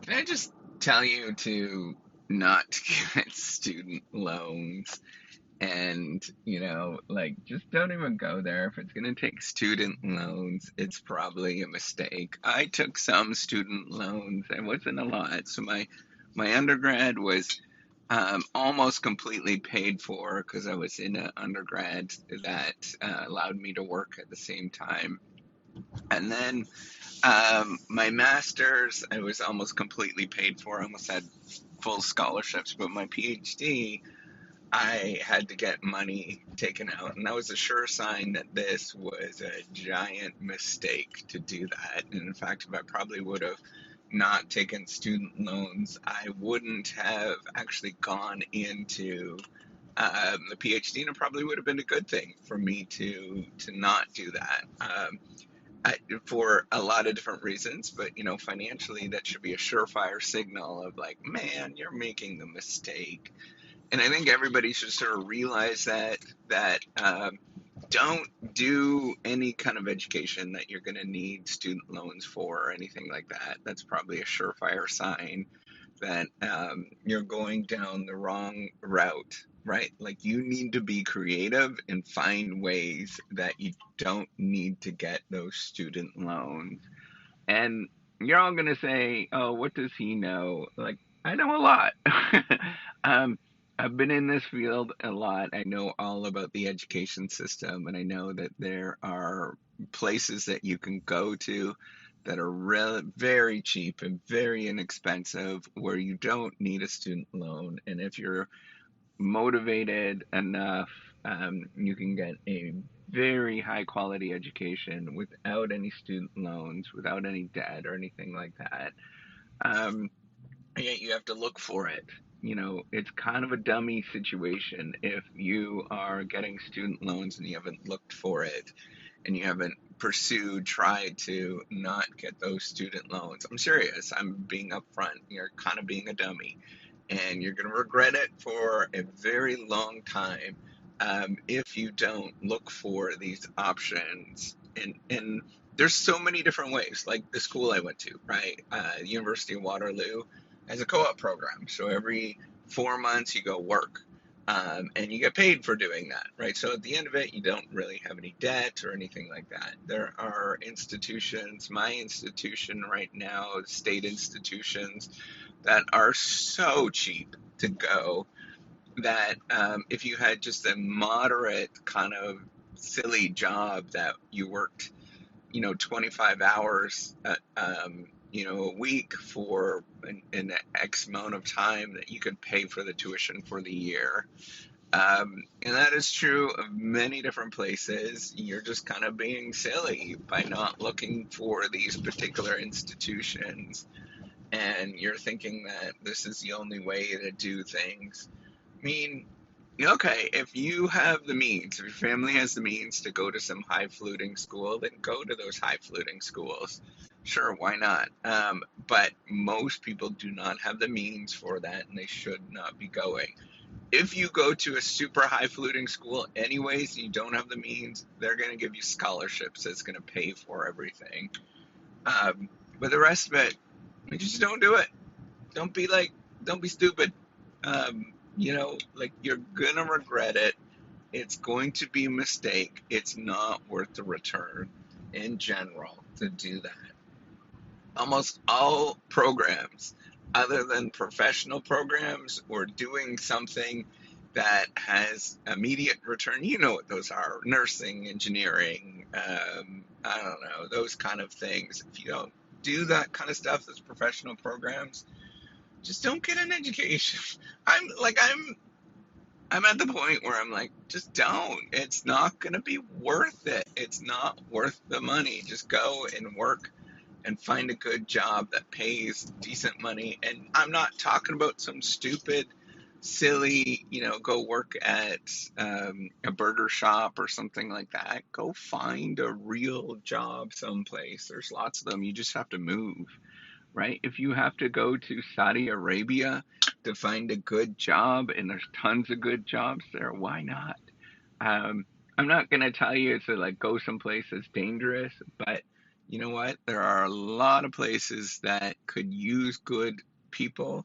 I just tell you to not get student loans and, like just don't even go there. If it's going to take student loans, it's probably a mistake. I took some student loans. It wasn't a lot. So my undergrad was almost completely paid for because I was in an undergrad that allowed me to work at the same time. And then my master's, I was almost completely paid for. I almost had full scholarships, but my PhD, I had to get money taken out, and that was a sure sign that this was a giant mistake to do that. And in fact, if I probably would have not taken student loans, I wouldn't have actually gone into the PhD, and it probably would have been a good thing for me to not do that. For a lot of different reasons, but financially, that should be a surefire signal of like, man, you're making the mistake. And I think everybody should sort of realize that don't do any kind of education that you're going to need student loans for or anything like that. That's probably a surefire sign that you're going down the wrong route, right? Like you need to be creative and find ways that you don't need to get those student loans. And you're all going to say, oh, what does he know? Like, I know a lot. um, I've been in this field a lot. I know all about the education system, and I know that there are places that you can go to that are very cheap and very inexpensive where you don't need a student loan. And if you're motivated enough, you can get a very high quality education without any student loans, without any debt or anything like that. Um, Yet you have to look for it. It's kind of a dummy situation if you are getting student loans and you haven't looked for it and you haven't tried to not get those student loans. I'm serious. I'm being upfront. You're kind of being a dummy and you're going to regret it for a very long time if you don't look for these options. And there's so many different ways. Like the school I went to, right? University of Waterloo has a co-op program. So every 4 months you go work. And you get paid for doing that, right? So at the end of it, you don't really have any debt or anything like that. There are institutions, my institution right now, state institutions, that are so cheap to go that if you had just a moderate kind of silly job that you worked, 25 hours, a week for an X amount of time, that you could pay for the tuition for the year. And that is true of many different places. You're just kind of being silly by not looking for these particular institutions, and you're thinking that this is the only way to do things. I mean, okay, if you have the means, if your family has the means to go to some high fluting school, then go to those high fluting schools. Sure, why not? But most people do not have the means for that, and they should not be going. If you go to a super high fluting school anyways and you don't have the means, they're going to give you scholarships that's going to pay for everything. Um, but the rest of it, you just don't do it. Don't be like, don't be stupid. Like you're gonna regret it. It's going to be a mistake. It's not worth the return in general to do that. Almost all programs, other than professional programs or doing something that has immediate return, you know what those are: nursing, engineering, I don't know, those kind of things. If you don't do that kind of stuff, those professional programs, just don't get an education. I'm at the point where I'm like, just don't. It's not going to be worth it. It's not worth the money. Just go and work and find a good job that pays decent money. And I'm not talking about some stupid, silly, go work at a burger shop or something like that. Go find a real job someplace. There's lots of them. You just have to move, right? If you have to go to Saudi Arabia to find a good job, and there's tons of good jobs there, why not? Um, I'm not gonna tell you to like go someplace that's dangerous, but you know what? There are a lot of places that could use good people,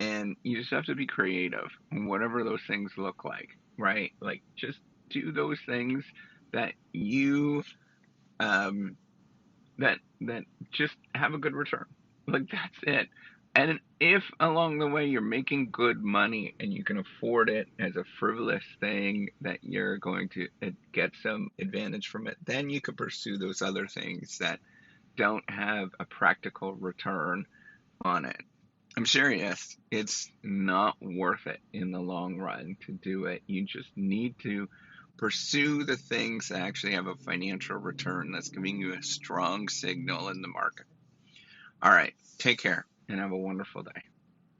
and you just have to be creative, whatever those things look like, right? Like just do those things that you um, that just have a good return. Like that's it. And if along the way you're making good money and you can afford it as a frivolous thing that you're going to get some advantage from it, then you can pursue those other things that don't have a practical return on it. I'm serious. It's not worth it in the long run to do it. You just need to pursue the things that actually have a financial return that's giving you a strong signal in the market. All right. Take care and have a wonderful day.